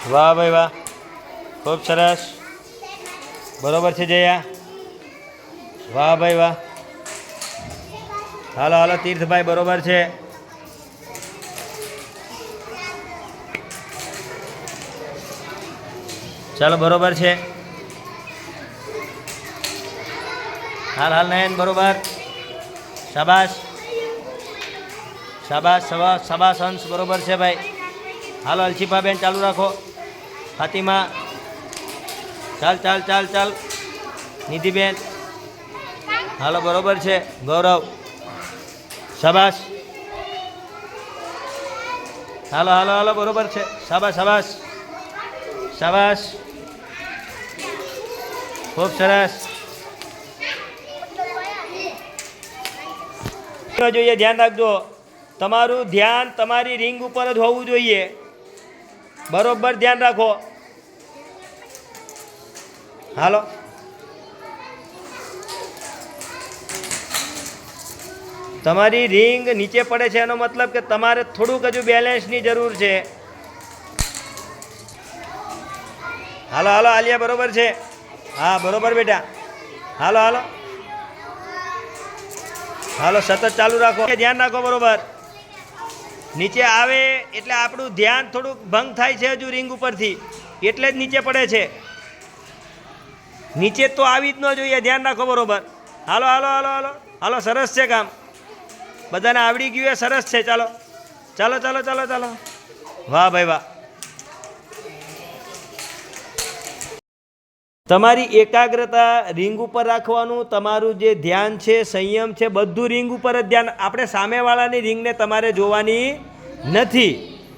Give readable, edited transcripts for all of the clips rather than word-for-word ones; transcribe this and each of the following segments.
વાહ ભાઈ વાહ, ખૂબ સરસ, બરોબર છે જયા, વાહ ભાઈ વાહ. હાલો હાલો તીર્થભાઈ, બરોબર છે. ચાલો બરોબર છે. હાલ હાલ નયન, બરોબર, શાબાશ શાબાશ શાબાશ અંશ, બરોબર છે ભાઈ. હાલો અલશીફા બેન ચાલુ રાખો. ફાતિમા ચાલ ચાલ ચાલ ચાલ. નિધિબેન હાલો બરોબર છે. ગૌરવ શાબાશ. હાલો હાલો હાલો બરોબર છે. શાબાશ શાબાશ શાબાશ, ખૂબ સરસ. જોઈએ ધ્યાન રાખજો, તમારું ધ્યાન તમારી રિંગ ઉપર જ હોવું જોઈએ. બરોબર ધ્યાન રાખો. હાલો તમારી રિંગ નીચે પડે છે એનો મતલબ કે તમારે થોડુંક હજુ બેલેન્સની જરૂર છે. હાલો હાલો આલિયા, બરોબર છે. હા બરોબર બેટા. હાલો હાલો હાલો સતત ચાલુ રાખો, ધ્યાન રાખો. બરોબર નીચે આવે એટલે આપણું ધ્યાન થોડુંક ભંગ થાય છે હજુ રિંગ ઉપરથી, એટલે જ નીચે પડે છે. નીચે તો આવી જ ન જોઈએ, ધ્યાન રાખો. બરોબર. હાલો હાલો હાલો હાલો હાલો, સરસ છે કામ, બધાને આવડી ગયું એ સરસ છે. ચાલો ચાલો ચાલો ચાલો ચાલો, વાહ ભાઈ વાહ. તમારી એકાગ્રતા રિંગ ઉપર રાખવાનું, તમારું જે ધ્યાન છે, સંયમ છે, બધું રિંગ ઉપર જ ધ્યાન. આપણે સામેવાળાની રિંગને તમારે જોવાની નથી.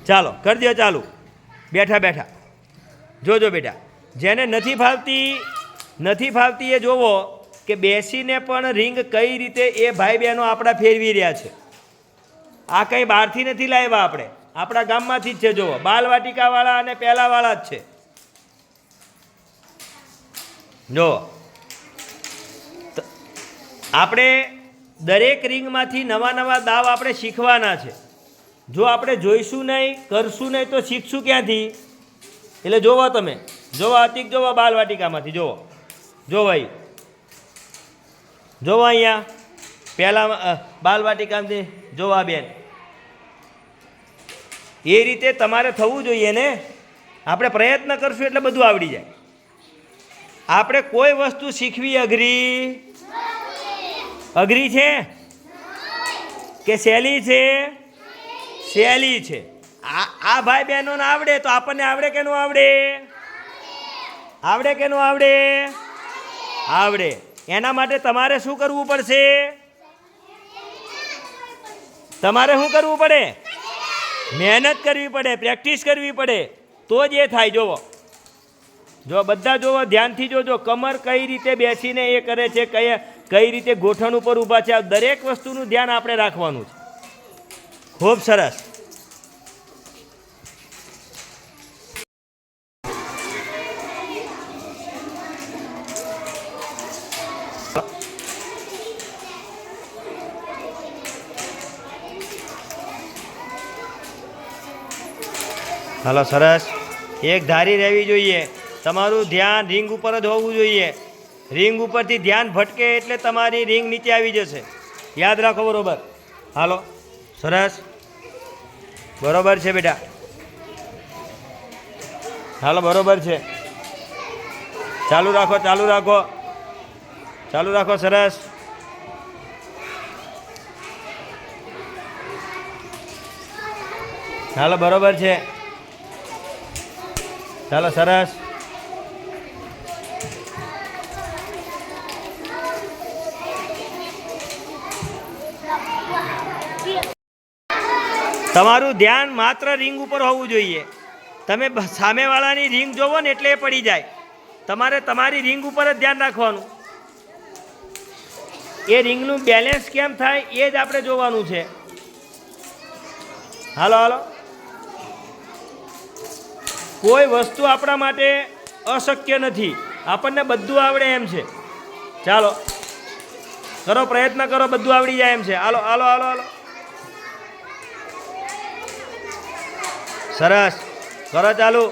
ચાલો કરી દો ચાલુ. બેઠા બેઠા જોજો બેટા, જેને નથી ફાવતી એ જોવો કે બેસીને પણ રિંગ કઈ રીતે એ ભાઈ બહેનો આપણા ફેરવી રહ્યા છે. આ કંઈ બહારથી નથી લાવ્યા, આપણે આપણા ગામમાંથી જ છે. જુઓ, બાલવાટિકાવાળા અને પહેલાવાળા જ છે. જો આપણે દરેક રિંગમાંથી નવા નવા દાવ આપણે શીખવાના છે. જો આપણે જોઈશું નહીં, કરશું નહીં, તો શીખશું ક્યાંથી? એટલે જોવો, તમે જોવો, અતિક જોવો, બાલવાટિકામાંથી જોવો, જો ભાઈ જોવો, અહીંયા પહેલાં બાલવાટિકામાંથી જોવા બેન. એ રીતે તમારે થવું જોઈએ ને. આપણે પ્રયત્ન કરશું એટલે બધું આવડી જાય. આપણે કોઈ વસ્તુ શીખવી અઘરી છે કે સહેલી છે? સહેલી છે. આ ભાઈ બહેનોને આવડે તો આપણને આવડે કે ન આવડે? આવડે કે ન આવડે? આવડે. એના માટે તમારે શું કરવું પડશે? તમારે શું કરવું પડે? મહેનત કરવી પડે, પ્રેક્ટિસ કરવી પડે, તો જ એ થાય. જોવો, જો બધા જોવો, ધ્યાનથી જોજો, કમર કઈ રીતે બેસીને એ કરે છે, કઈ રીતે ગોઠણ ઉપર ઊભા છે. આ દરેક વસ્તુનું ધ્યાન આપણે રાખવાનું છે. ખૂબ સરસ. હાલો સરસ. એક ધારી રહેવી જોઈએ. તમારું ધ્યાન રિંગ ઉપર જ હોવું જોઈએ. રિંગ ઉપરથી ધ્યાન ભટકે એટલે તમારી રિંગ નીચે આવી જશે. યાદ રાખો. બરોબર. હાલો સરસ, બરોબર છે બેટા. હાલો બરોબર છે. ચાલુ રાખો ચાલુ રાખો ચાલુ રાખો. સરસ. હાલો બરોબર છે. ચાલો સરસ. તમારું ધ્યાન માત્ર રિંગ ઉપર હોવું જોઈએ. તમે સામેવાળાની રિંગ જોવો ને એટલે એ પડી જાય. તમારે તમારી રિંગ ઉપર જ ધ્યાન રાખવાનું. એ રિંગનું બેલેન્સ કેમ થાય એ જ આપણે જોવાનું છે. હાલો હાલો. કોઈ વસ્તુ આપણા માટે અશક્ય નથી. આપણને બધું આવડે એમ છે. ચાલો કરો, પ્રયત્ન કરો, બધું આવડી જાય એમ છે. હાલો હાલો હાલો હાલો. સરસ, કરો ચાલુ.